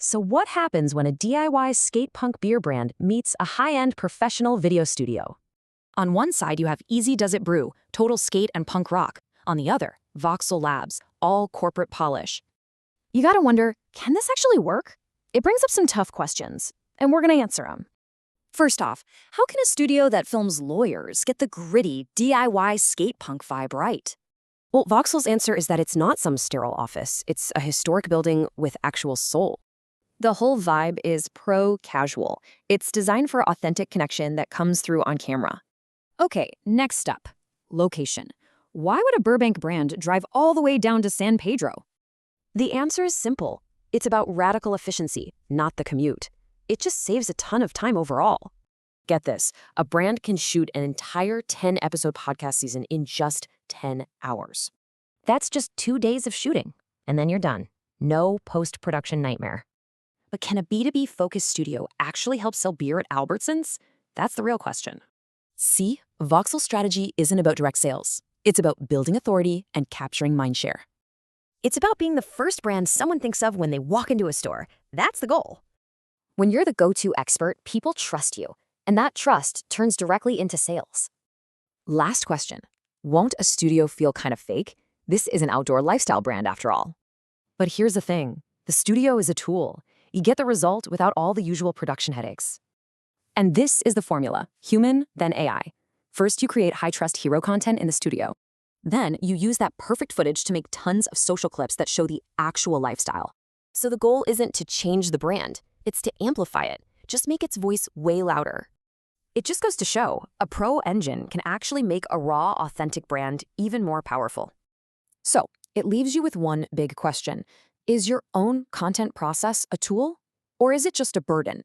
So what happens when a DIY skate punk beer brand meets a high-end professional video studio? On one side, you have Easy Does It Brew, total skate and punk rock. On the other, Voxel Labs, all corporate polish. You gotta wonder, can this actually work? It brings up some tough questions, and we're gonna answer them. First off, how can a studio that films lawyers get the gritty DIY skate punk vibe right? Well, Voxel's answer is that it's not some sterile office. It's a historic building with actual soul. The whole vibe is pro-casual. It's designed for authentic connection that comes through on camera. Okay, next up, location. Why would a Burbank brand drive all the way down to San Pedro? The answer is simple. It's about radical efficiency, not the commute. It just saves a ton of time overall. Get this, a brand can shoot an entire 10-episode podcast season in just 10 hours. That's just 2 days of shooting, and then you're done. No post-production nightmare. But can a B2B-focused studio actually help sell beer at Albertsons? That's the real question. See, Voxel's strategy isn't about direct sales. It's about building authority and capturing mindshare. It's about being the first brand someone thinks of when they walk into a store. That's the goal. When you're the go-to expert, people trust you, and that trust turns directly into sales. Last question. Won't a studio feel kind of fake? This is an outdoor lifestyle brand after all. But here's the thing. The studio is a tool. You get the result without all the usual production headaches. And this is the formula, human, then AI. First, you create high-trust hero content in the studio. Then, you use that perfect footage to make tons of social clips that show the actual lifestyle. So the goal isn't to change the brand, it's to amplify it, just make its voice way louder. It just goes to show, a pro engine can actually make a raw, authentic brand even more powerful. So, it leaves you with one big question. Is your own content process a tool, or is it just a burden?